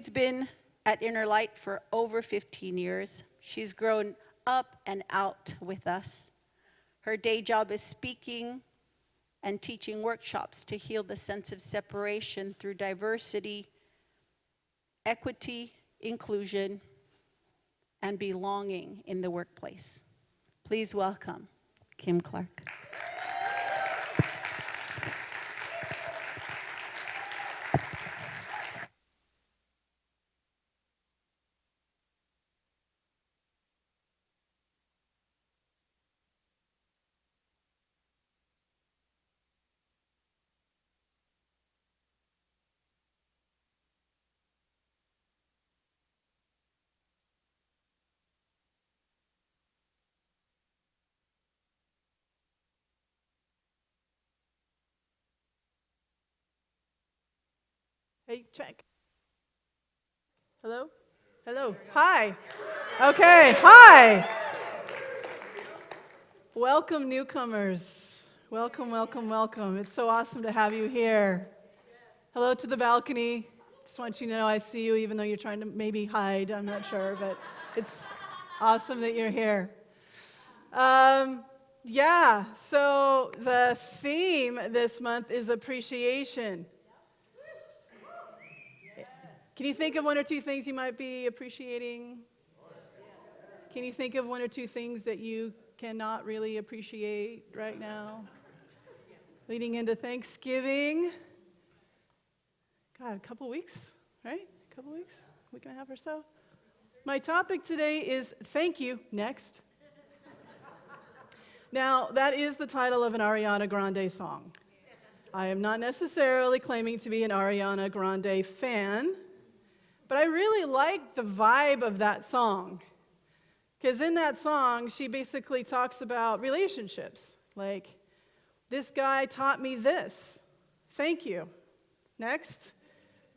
Karen's been at Inner Light for over 15 years. She's grown up and out with us. Her day job is speaking and teaching workshops to heal the sense of separation through diversity, equity, inclusion, and belonging in the workplace. Please welcome Kim Clark. Hey, check. Hello? Hello. Hi. Okay, hi. Welcome, newcomers. Welcome, welcome, welcome. It's so awesome to have you here. Hello to the balcony. Just want you to know I see you, even though you're trying to maybe hide. I'm not sure, but it's awesome that you're here. So the theme this month is appreciation. Can you think of one or two things you might be appreciating? Can you think of one or two things that you cannot really appreciate right now? Leading into Thanksgiving. God, a couple weeks, right? A couple weeks, week and a half or so. My topic today is thank you, next. Now, that is the title of an Ariana Grande song. I am not necessarily claiming to be an Ariana Grande fan, but I really like the vibe of that song. Because in that song, she basically talks about relationships. Like, this guy taught me this. Thank you. Next.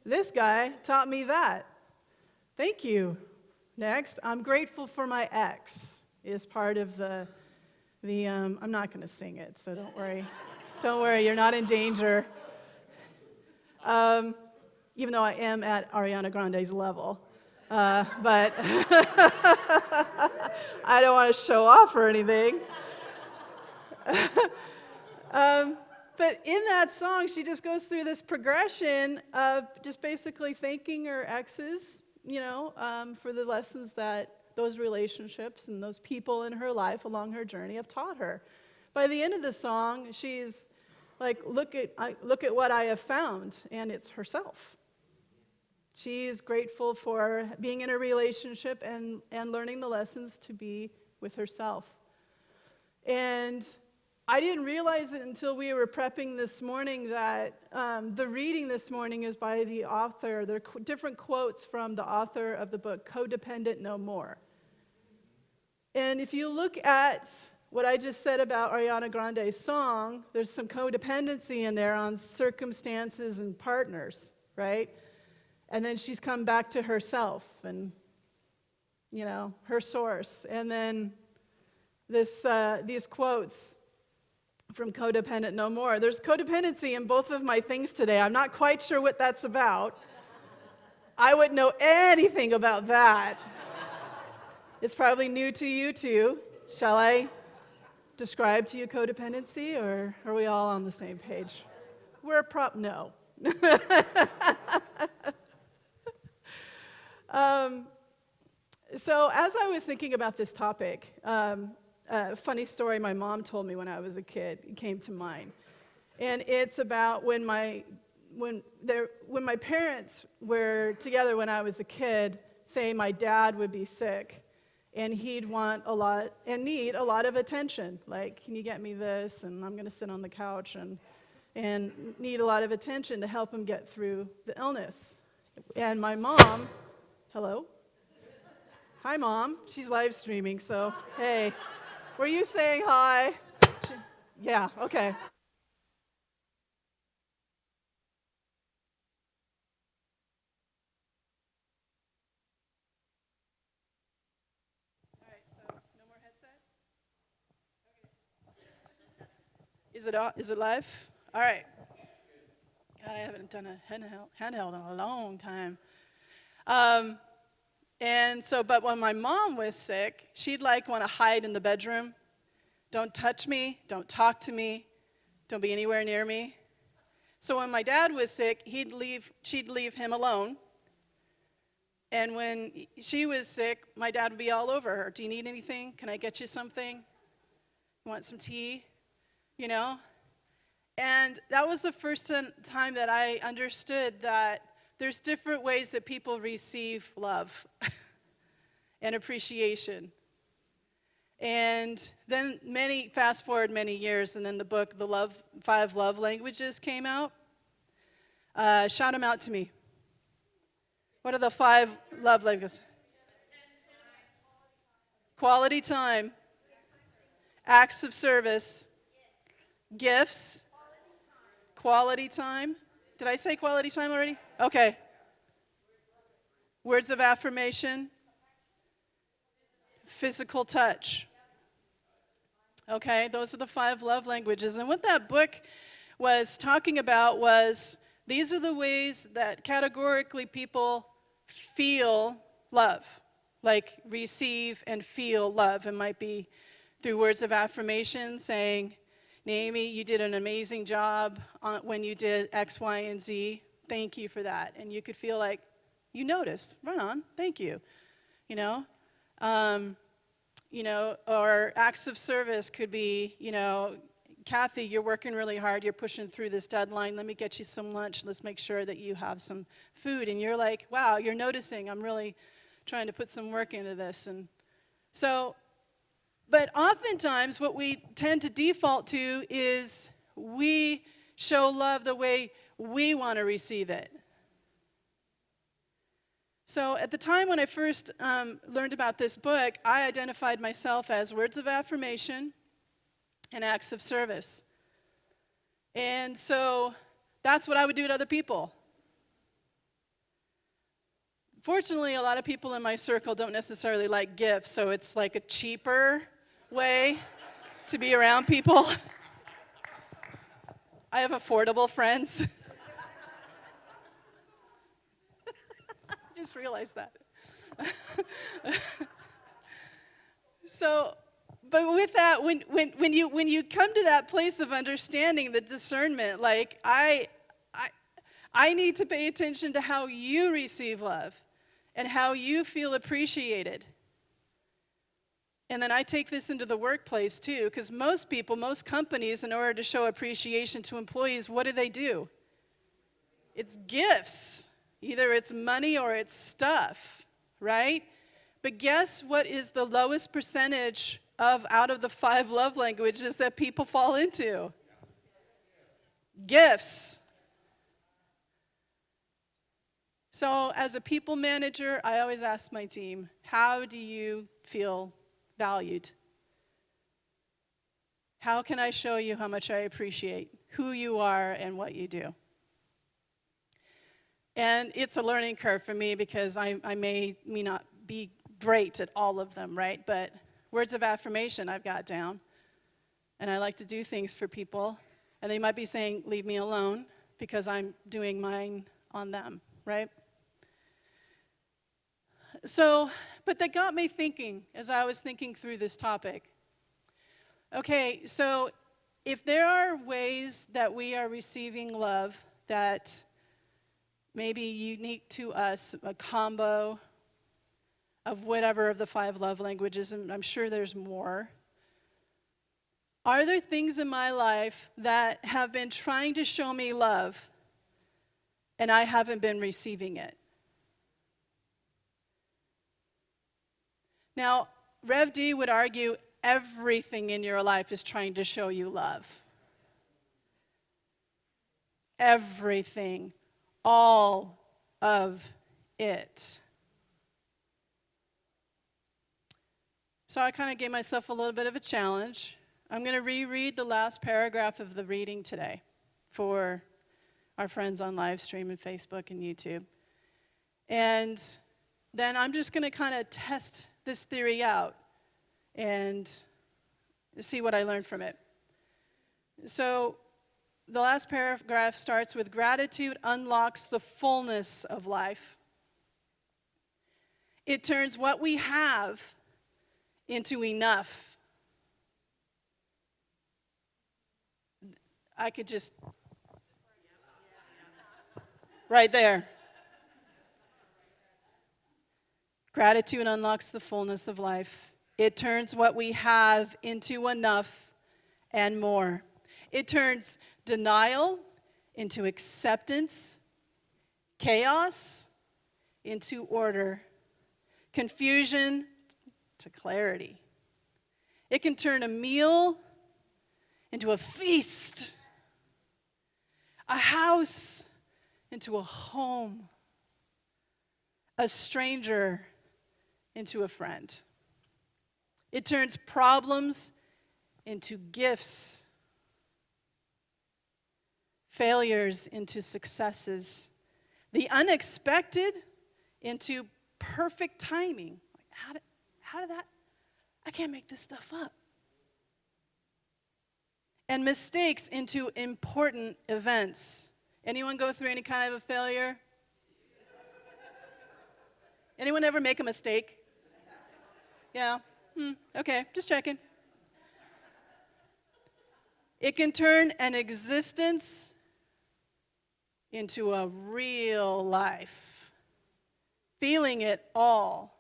This guy taught me that. Thank you. Next. I'm grateful for my ex is part of the I'm not going to sing it, so don't worry. Don't worry, you're not in danger. Even though I am at Ariana Grande's level. But I don't want to show off or anything. But in that song, she just goes through this progression of just basically thanking her exes, for the lessons that those relationships and those people in her life along her journey have taught her. By the end of the song, she's like, look at what I have found, and it's herself. She is grateful for being in a relationship and learning the lessons to be with herself. And I didn't realize it until we were prepping this morning that the reading this morning is by the author. There are different quotes from the author of the book, Codependent No More. And if you look at what I just said about Ariana Grande's song, there's some codependency in there on circumstances and partners, right? And then she's come back to herself and, her source. And then these quotes from Codependent No More. There's codependency in both of my things today. I'm not quite sure what that's about. I wouldn't know anything about that. It's probably new to you too. Shall I describe to you codependency, or are we all on the same page? No. So as I was thinking about this topic, a funny story my mom told me when I was a kid came to mind. And it's about when my parents were together when I was a kid, say my dad would be sick, and he'd want a lot and need a lot of attention. Like, can you get me this? And I'm going to sit on the couch and need a lot of attention to help him get through the illness. And my mom, hello? Hi, Mom. She's live streaming, so hey. Were you saying hi? Yeah, okay. All right, so no more headset? Okay. Is it on? Is it live? All right. God, I haven't done a handheld in a long time. Um, and so, but when my mom was sick, she'd like want to hide in the bedroom. Don't touch me, don't talk to me, don't be anywhere near me. So when my dad was sick, she'd leave him alone. And when she was sick, my dad would be all over her. Do you need anything? Can I get you something? You want some tea? You know? And that was the first time that I understood that there's different ways that people receive love and appreciation. And then fast forward many years, and then the book, The 5 Love Languages came out. Shout them out to me. What are the 5 love languages? Quality time, acts of service, gifts, quality time. Did I say quality time already? Okay. Words of affirmation, physical touch. Okay, those are the 5 love languages. And what that book was talking about was these are the ways that categorically people feel love, like receive and feel love. It might be through words of affirmation, saying, Naomi, you did an amazing job when you did X, Y, and Z. Thank you for that. And you could feel like, you noticed. Right on. Thank you. You know? Or acts of service could be, Kathy, you're working really hard. You're pushing through this deadline. Let me get you some lunch. Let's make sure that you have some food. And you're like, wow, you're noticing. I'm really trying to put some work into this. And so, but oftentimes what we tend to default to is we show love the way we want to receive it. So at the time when I first learned about this book, I identified myself as words of affirmation and acts of service. And so that's what I would do to other people. Fortunately, a lot of people in my circle don't necessarily like gifts, so it's like a cheaper way to be around people. I have affordable friends. I just realized that. So, but with that, when you come to that place of understanding the discernment, like I need to pay attention to how you receive love and how you feel appreciated. And then I take this into the workplace too, because most companies, in order to show appreciation to employees, what do? It's gifts. Either it's money or it's stuff, right? But guess what is the lowest percentage out of the 5 love languages that people fall into? Gifts. So as a people manager, I always ask my team, how do you feel valued? How can I show you how much I appreciate who you are and what you do? And it's a learning curve for me because I may not be great at all of them, right? But words of affirmation I've got down. And I like to do things for people. And they might be saying, leave me alone, because I'm doing mine on them, right? So, but that got me thinking as I was thinking through this topic. Okay, so if there are ways that we are receiving love that may be unique to us, a combo of whatever of the 5 love languages, and I'm sure there's more. Are there things in my life that have been trying to show me love and I haven't been receiving it? Now, Rev D would argue everything in your life is trying to show you love. Everything. All of it. So I kind of gave myself a little bit of a challenge. I'm going to reread the last paragraph of the reading today for our friends on live stream and Facebook and YouTube. And then I'm just going to kind of test this theory out and see what I learned from it. So the last paragraph starts with, gratitude unlocks the fullness of life. It turns what we have into enough. I could just, right there. Gratitude unlocks the fullness of life. It turns what we have into enough and more. It turns denial into acceptance, chaos into order, confusion to clarity. It can turn a meal into a feast, a house into a home, a stranger into a friend. It turns problems into gifts, failures into successes, the unexpected into perfect timing. How did that? I can't make this stuff up. And mistakes into important events. Anyone go through any kind of a failure? Anyone ever make a mistake? Yeah? Okay, just checking. It can turn an existence into a real life, feeling it all,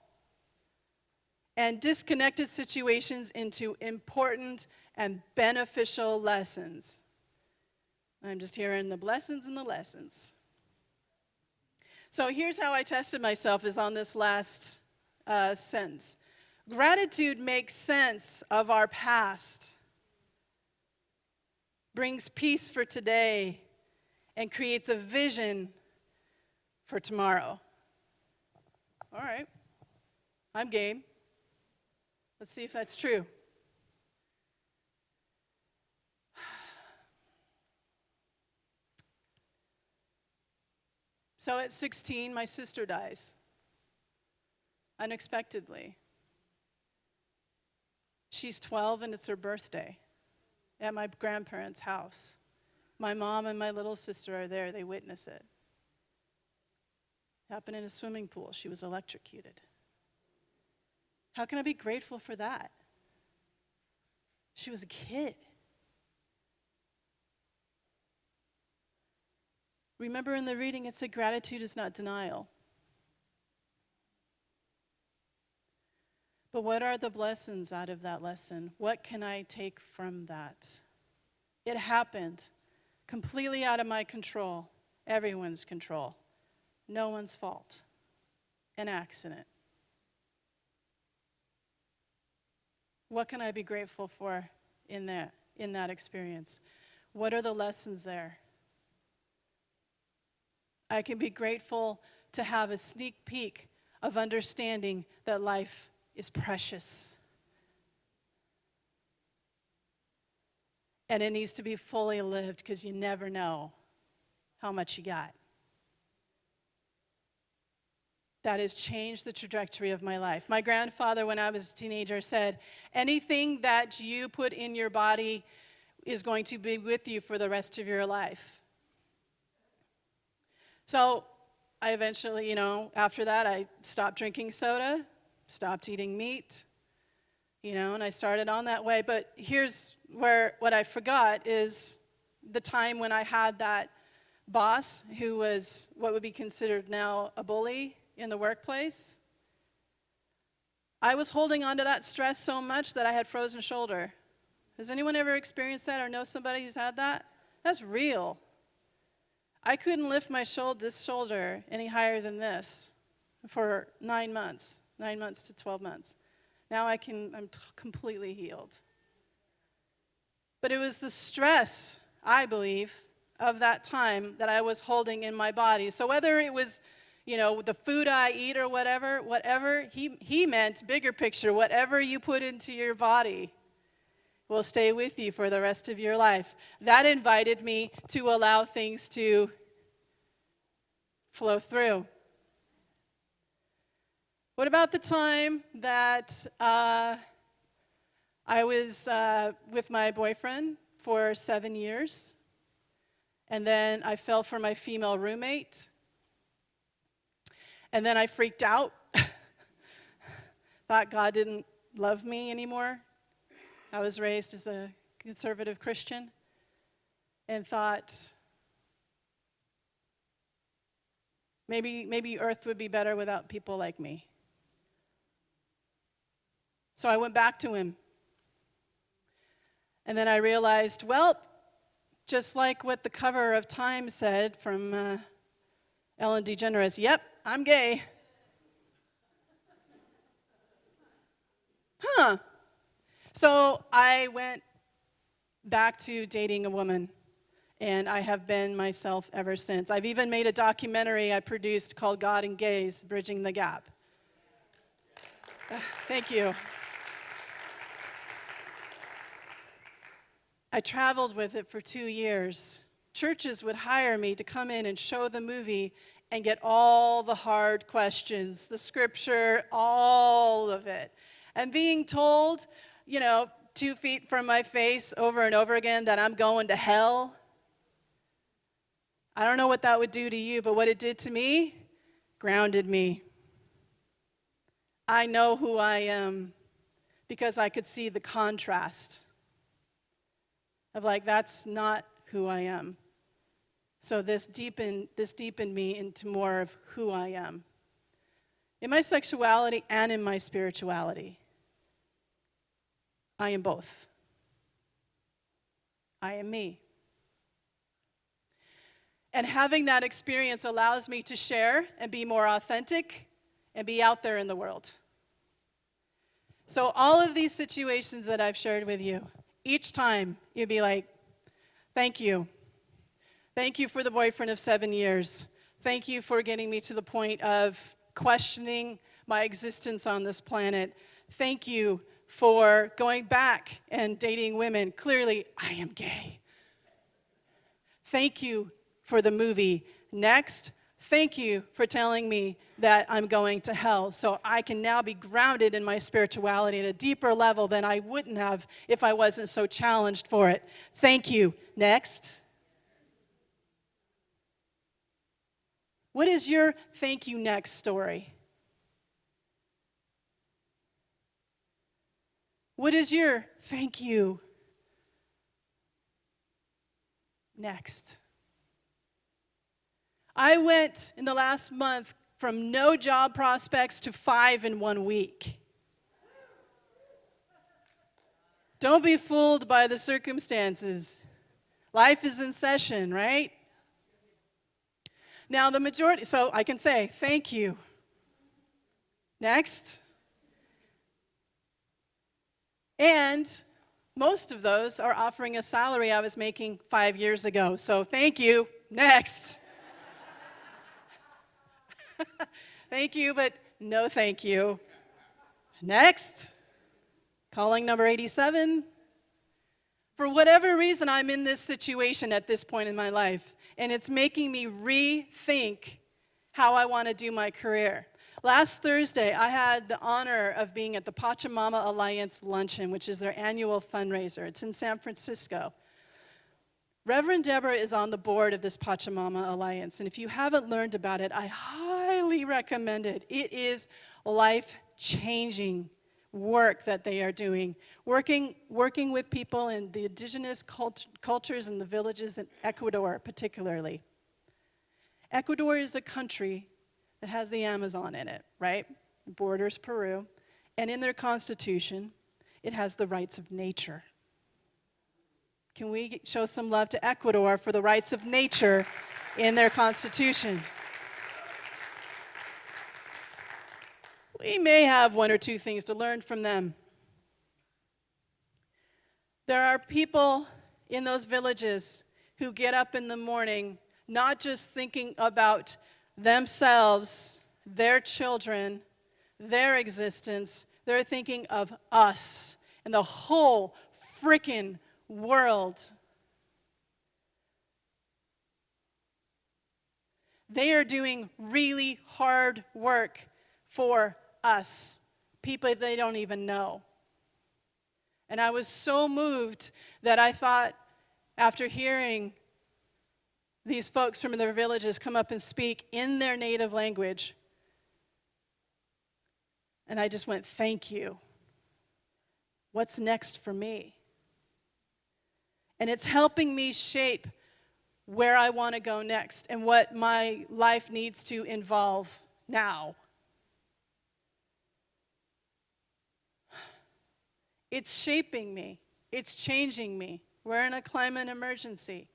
and disconnected situations into important and beneficial lessons. I'm just hearing the blessings and the lessons. So here's how I tested myself, is on this last sentence. Gratitude makes sense of our past, brings peace for today, and creates a vision for tomorrow. All right, I'm game. Let's see if that's true. So at 16, my sister dies unexpectedly. She's 12 and it's her birthday at my grandparents' house. My mom and my little sister are there. They witness it. It happened in a swimming pool. She was electrocuted. How can I be grateful for that? She was a kid. Remember in the reading it said gratitude is not denial. But what are the blessings out of that lesson? What can I take from that? It happened completely out of my control, everyone's control, no one's fault, an accident. What can I be grateful for in that experience? What are the lessons there? I can be grateful to have a sneak peek of understanding that life is precious. And it needs to be fully lived because you never know how much you got. That has changed the trajectory of my life. My grandfather, when I was a teenager, said, anything that you put in your body is going to be with you for the rest of your life. So I eventually, after that, I stopped drinking soda, stopped eating meat, and I started on that way. But here's where what I forgot is the time when I had that boss who was what would be considered now a bully in the workplace. I was holding on to that stress so much that I had frozen shoulder. Has anyone ever experienced that or know somebody who's had that? That's real. I couldn't lift my this shoulder any higher than this for 9 months to 12 months. Now I'm completely healed. But it was the stress, I believe, of that time that I was holding in my body. So whether it was, the food I eat or whatever, he meant bigger picture, whatever you put into your body will stay with you for the rest of your life. That invited me to allow things to flow through. What about the time that I was with my boyfriend for 7 years, and then I fell for my female roommate, and then I freaked out thought God didn't love me anymore. I was raised as a conservative Christian and thought maybe Earth would be better without people like me. So I went back to him. And then I realized, well, just like what the cover of Time said from Ellen DeGeneres, yep, I'm gay. Huh. So I went back to dating a woman, and I have been myself ever since. I've even made a documentary I produced called God and Gays, Bridging the Gap. Thank you. I traveled with it for 2 years. Churches would hire me to come in and show the movie and get all the hard questions, the scripture, all of it. And being told, 2 feet from my face over and over again that I'm going to hell. I don't know what that would do to you, but what it did to me, grounded me. I know who I am because I could see the contrast of that's not who I am. So this deepened me into more of who I am. In my sexuality and in my spirituality. I am both. I am me. And having that experience allows me to share and be more authentic and be out there in the world. So all of these situations that I've shared with you, each time you'd be like, thank you. Thank you for the boyfriend of 7 years. Thank you for getting me to the point of questioning my existence on this planet. Thank you for going back and dating women. Clearly, I am gay. Thank you for the movie Next. Thank you for telling me that I'm going to hell, so I can now be grounded in my spirituality at a deeper level than I wouldn't have if I wasn't so challenged for it. Thank you. Next. What is your thank you next story? What is your thank you next? I went in the last month from no job prospects to 5 in 1 week. Don't be fooled by the circumstances. Life is in session, right? Now the majority, so I can say thank you. Next. And most of those are offering a salary I was making 5 years ago. So thank you. Next. Thank you, but no thank you. Next. Calling number 87. For whatever reason, I'm in this situation at this point in my life, and it's making me rethink how I want to do my career. Last Thursday, I had the honor of being at the Pachamama Alliance Luncheon, which is their annual fundraiser. It's in San Francisco. Reverend Deborah is on the board of this Pachamama Alliance, and if you haven't learned about it, I highly recommend it. It is life-changing work that they are doing, working with people in the indigenous cultures and the villages in Ecuador particularly. Ecuador is a country that has the Amazon in it, right? It borders Peru, and in their constitution, it has the rights of nature. Can we show some love to Ecuador for the rights of nature in their constitution? We may have 1 or 2 things to learn from them. There are people in those villages who get up in the morning not just thinking about themselves, their children, their existence, they're thinking of us and the whole frickin' world. They are doing really hard work for us, people they don't even know. And I was so moved that I thought, after hearing these folks from their villages come up and speak in their native language, And I just went, thank you. What's next for me? And it's helping me shape where I want to go next and what my life needs to involve now. It's shaping me. It's changing me. We're in a climate emergency.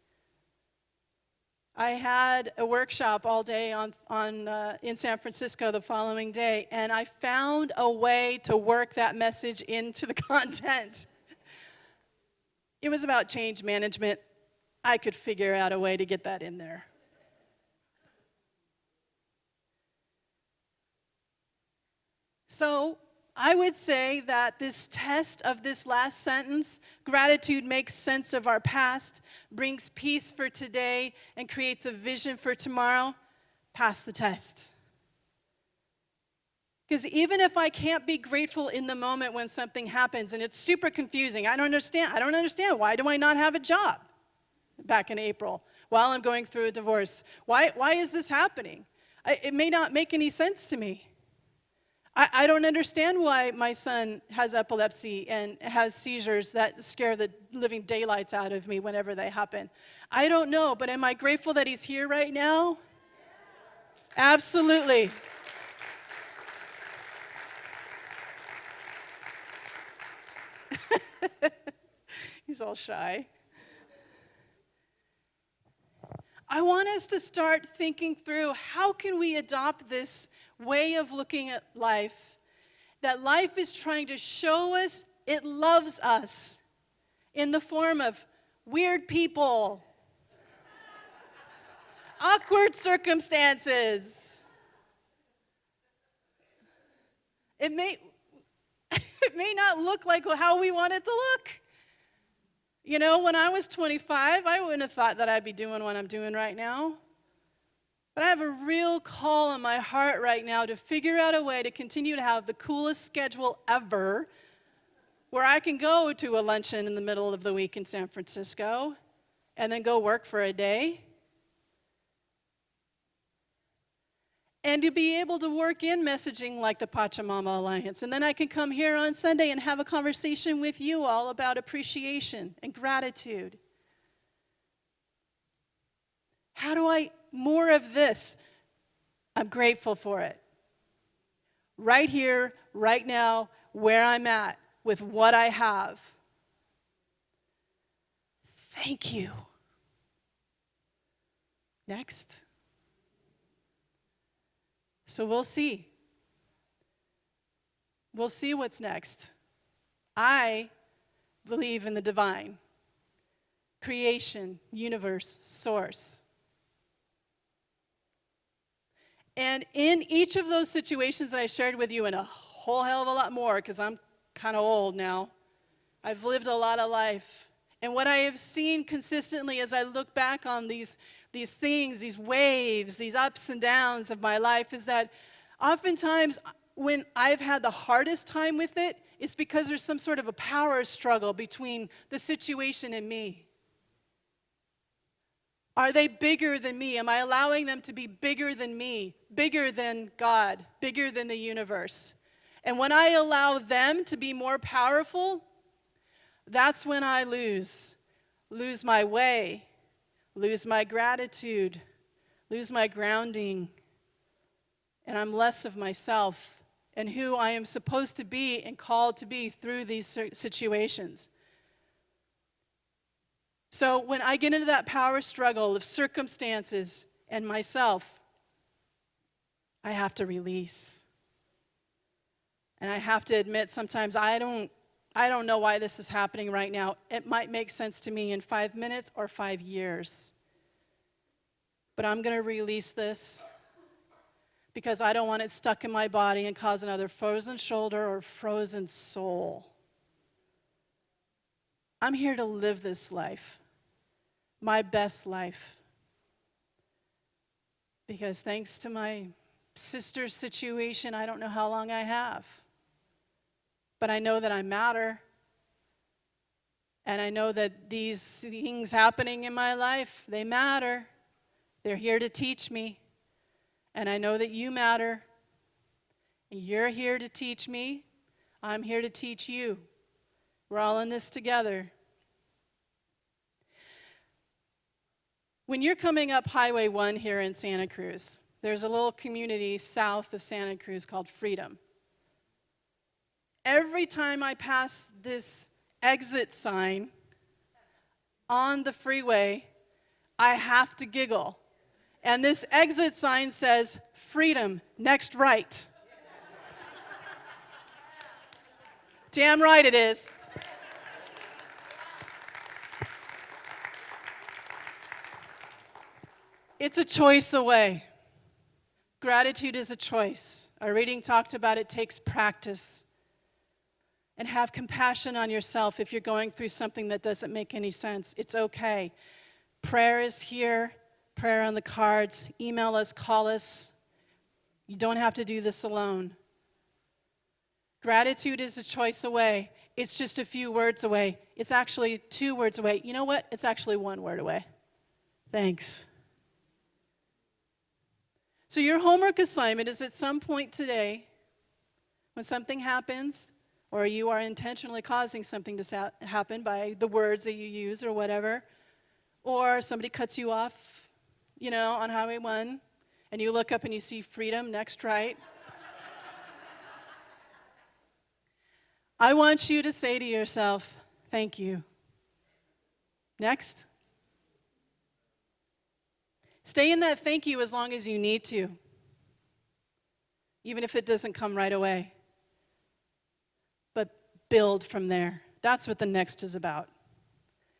I had a workshop all day in San Francisco the following day, and I found a way to work that message into the content. It was about change management. I could figure out a way to get that in there. So I would say that this test of this last sentence, gratitude makes sense of our past, brings peace for today, and creates a vision for tomorrow, pass the test. Because even if I can't be grateful in the moment when something happens, and it's super confusing, I don't understand. Why do I not have a job back in April while I'm going through a divorce? Why is this happening? It may not make any sense to me. I don't understand why my son has epilepsy and has seizures that scare the living daylights out of me whenever they happen. I don't know, but am I grateful that he's here right now? Absolutely. He's all shy. I want us to start thinking through how can we adopt this way of looking at life, that life is trying to show us it loves us in the form of weird people, awkward circumstances. It may not look like how we want it to look. You know, when I was 25, I wouldn't have thought that I'd be doing what I'm doing right now. But I have a real call in my heart right now to figure out a way to continue to have the coolest schedule ever, where I can go to a luncheon in the middle of the week in San Francisco and then go work for a day. And to be able to work in messaging like the Pachamama Alliance. And then I can come here on Sunday and have a conversation with you all about appreciation and gratitude. How do I, more of this? I'm grateful for it. Right here, right now, where I'm at, with what I have. Thank you. Next. So we'll see. We'll see what's next. I believe in the divine. Creation, universe, source. And in each of those situations that I shared with you, and a whole hell of a lot more, because I'm kind of old now, I've lived a lot of life. And what I have seen consistently as I look back on these things, these waves, these ups and downs of my life, is that oftentimes when I've had the hardest time with it, it's because there's some sort of a power struggle between the situation and me. Are they bigger than me? Am I allowing them to be bigger than me, bigger than God, bigger than the universe? And when I allow them to be more powerful, that's when I lose my way, lose my gratitude, lose my grounding, and I'm less of myself and who I am supposed to be and called to be through these situations. So when I get into that power struggle of circumstances and myself, I have to release. And I have to admit sometimes I don't know why this is happening right now. It might make sense to me in 5 minutes or 5 years. But I'm going to release this because I don't want it stuck in my body and cause another frozen shoulder or frozen soul. I'm here to live this life, my best life. Because thanks to my sister's situation, I don't know how long I have. But I know that I matter. And I know that these things happening in my life, they matter. They're here to teach me. And I know that you matter. You're here to teach me. I'm here to teach you. We're all in this together. When you're coming up Highway 1 here in Santa Cruz, there's a little community south of Santa Cruz called Freedom. Every time I pass this exit sign on the freeway, I have to giggle. And this exit sign says, Freedom, next right. Damn right it is. It's a choice away. Gratitude is a choice. Our reading talked about it takes practice. And have compassion on yourself if you're going through something that doesn't make any sense. It's okay. Prayer is here. Prayer on the cards. Email us, call us. You don't have to do this alone. Gratitude is a choice away. It's just a few words away. It's actually 2 words away. You know what? It's actually 1 word away. Thanks. So your homework assignment is at some point today, when something happens, or you are intentionally causing something to happen by the words that you use or whatever, or somebody cuts you off, on Highway 1, and you look up and you see Freedom, next right. I want you to say to yourself, thank you. Next. Stay in that thank you as long as you need to, even if it doesn't come right away. But build from there. That's what the next is about.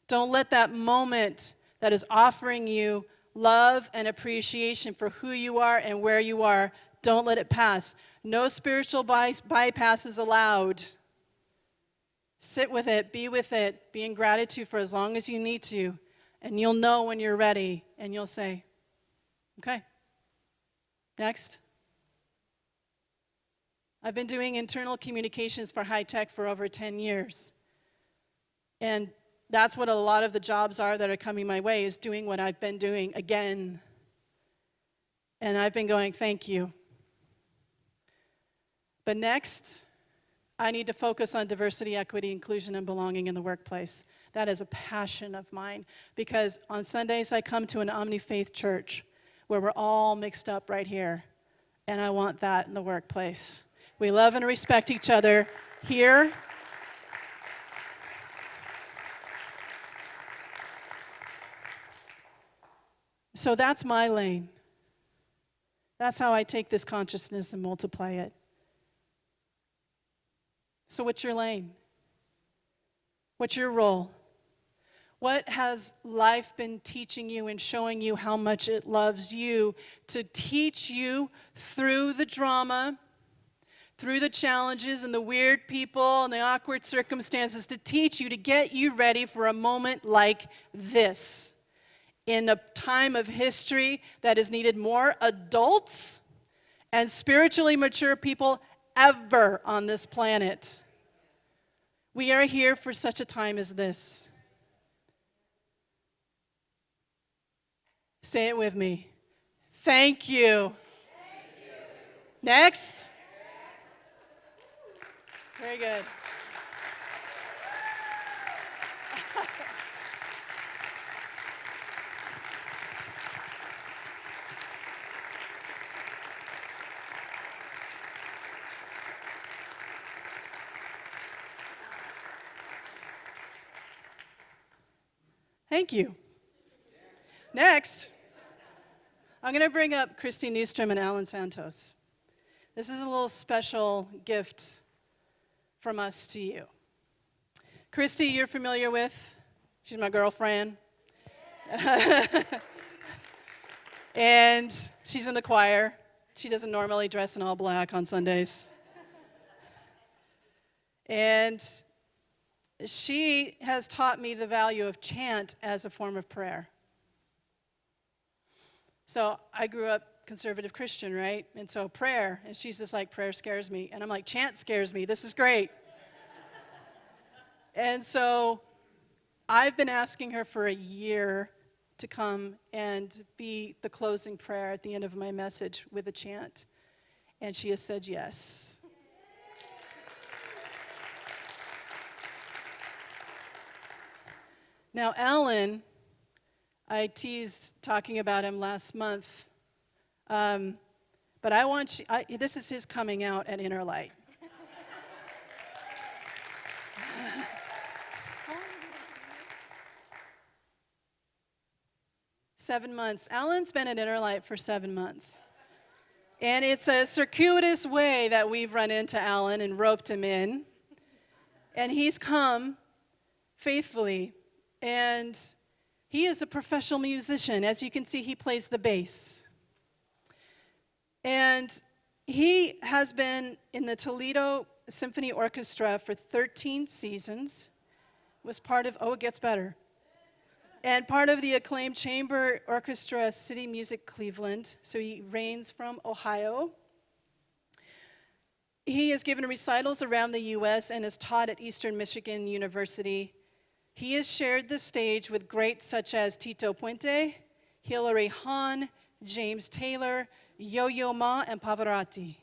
Don't let that moment that is offering you love and appreciation for who you are and where you are, don't let it pass. No spiritual bypasses allowed. Sit with it, be in gratitude for as long as you need to, and you'll know when you're ready, and you'll say, okay, next. I've been doing internal communications for high tech for over 10 years. And that's what a lot of the jobs are that are coming my way, is doing what I've been doing again. And I've been going, thank you. But next, I need to focus on diversity, equity, inclusion, and belonging in the workplace. That is a passion of mine, because on Sundays I come to an omni-faith church where we're all mixed up right here, and I want that in the workplace. We love and respect each other here. So that's my lane. That's how I take this consciousness and multiply it. So what's your lane? What's your role? What has life been teaching you and showing you how much it loves you to teach you through the drama, through the challenges and the weird people and the awkward circumstances, to teach you, to get you ready for a moment like this, in a time of history that has needed more adults and spiritually mature people ever on this planet. We are here for such a time as this. Say it with me. Thank you. Next. Very good. Thank you. Next, I'm going to bring up Christy Newstrom and Alan Santos. This is a little special gift from us to you. Christy, you're familiar with. She's my girlfriend. And she's in the choir. She doesn't normally dress in all black on Sundays. And she has taught me the value of chant as a form of prayer. So I grew up conservative Christian, right? And so prayer, and she's just like, prayer scares me. And I'm like, chant scares me. This is great. And so I've been asking her for a year to come and be the closing prayer at the end of my message with a chant. And she has said yes. Now, Alan, I teased talking about him last month, but I want you, this is his coming out at Inner Light. 7 months. Alan's been at Inner Light for 7 months. And it's a circuitous way that we've run into Alan and roped him in. And he's come faithfully. And he is a professional musician. As you can see, he plays the bass. And he has been in the Toledo Symphony Orchestra for 13 seasons. Was part of, it gets better. And part of the acclaimed chamber orchestra, City Music Cleveland. So he reigns from Ohio. He has given recitals around the U.S. and has taught at Eastern Michigan University. He has shared the stage with greats such as Tito Puente, Hilary Hahn, James Taylor, Yo-Yo Ma, and Pavarotti.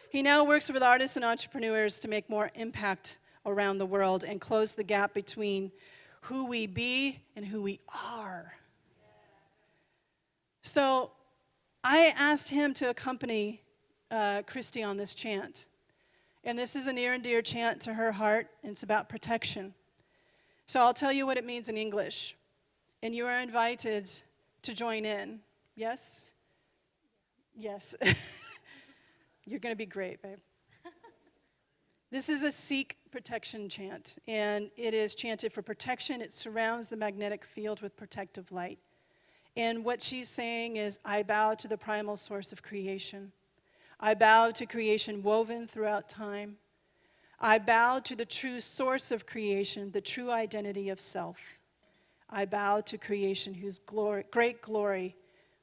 He now works with artists and entrepreneurs to make more impact around the world and close the gap between who we be and who we are. So I asked him to accompany Christy on this chant. And this is a near and dear chant to her heart, and it's about protection. So I'll tell you what it means in English. And you are invited to join in. Yes? Yes. You're going to be great, babe. This is a Sikh protection chant, and it is chanted for protection. It surrounds the magnetic field with protective light. And what she's saying is, I bow to the primal source of creation. I bow to creation woven throughout time. I bow to the true source of creation, the true identity of self. I bow to creation whose glory, great glory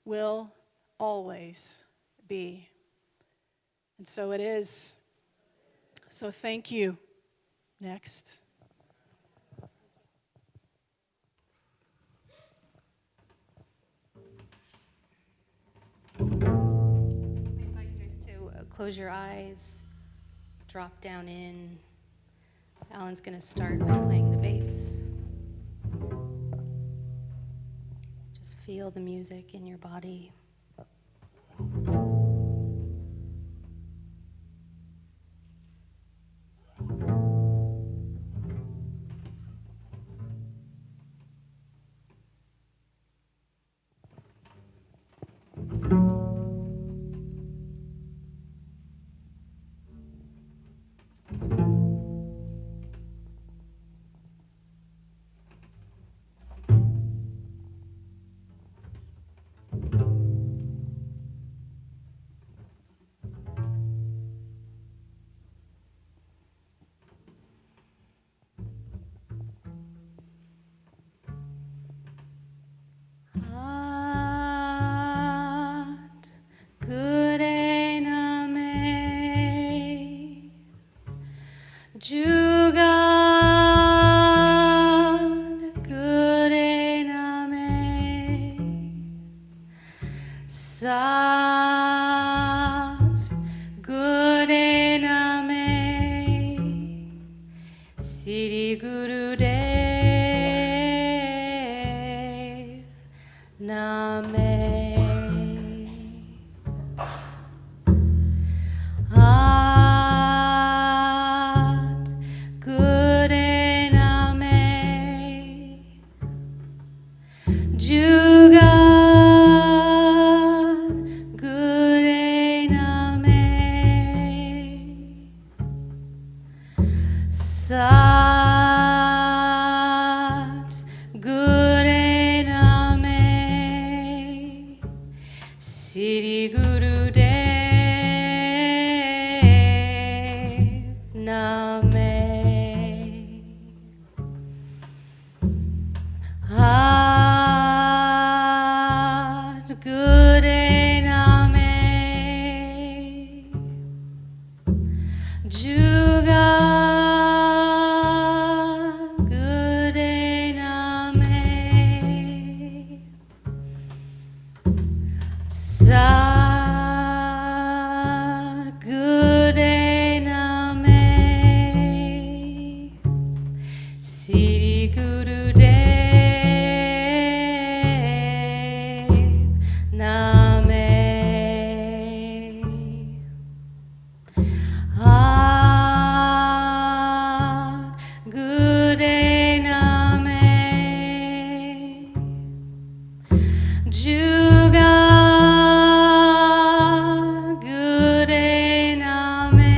will always be. And so it is. So thank you. Next. I invite you guys to close your eyes, drop down in. Alan's going to start by playing the bass. Just feel the music in your body. Juga gure name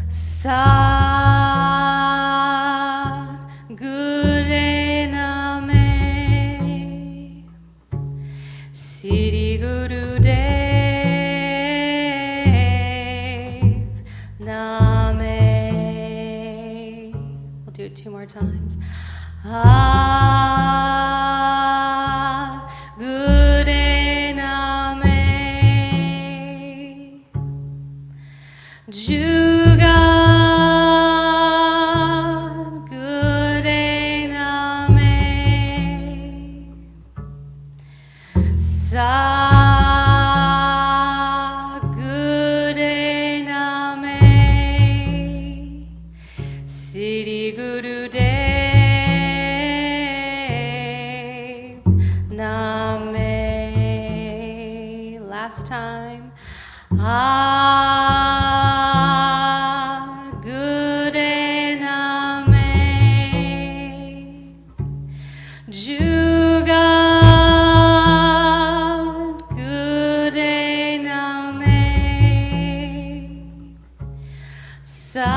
sa gure name Siri Guru Dev Name. We'll do it 2 more times. Ah, Gure Name. Jugat Gure Name. Sa Gure Name Siri Guru Dev Name. Last time. Ah Gure Name Jugat Gure Name Sad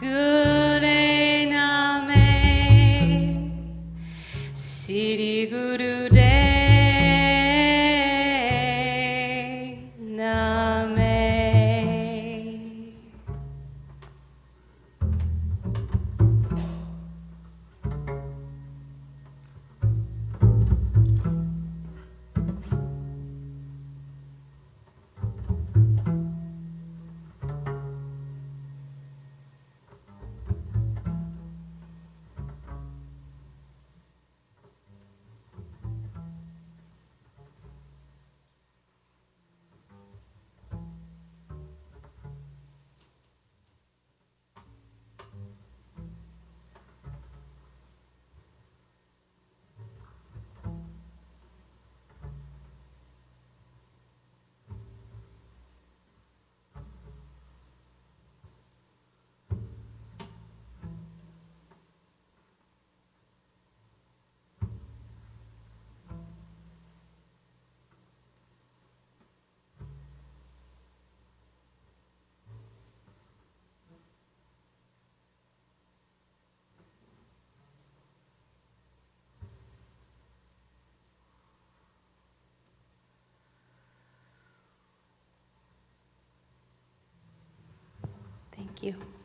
Gure Name Siri Guru Dev Name. Thank you.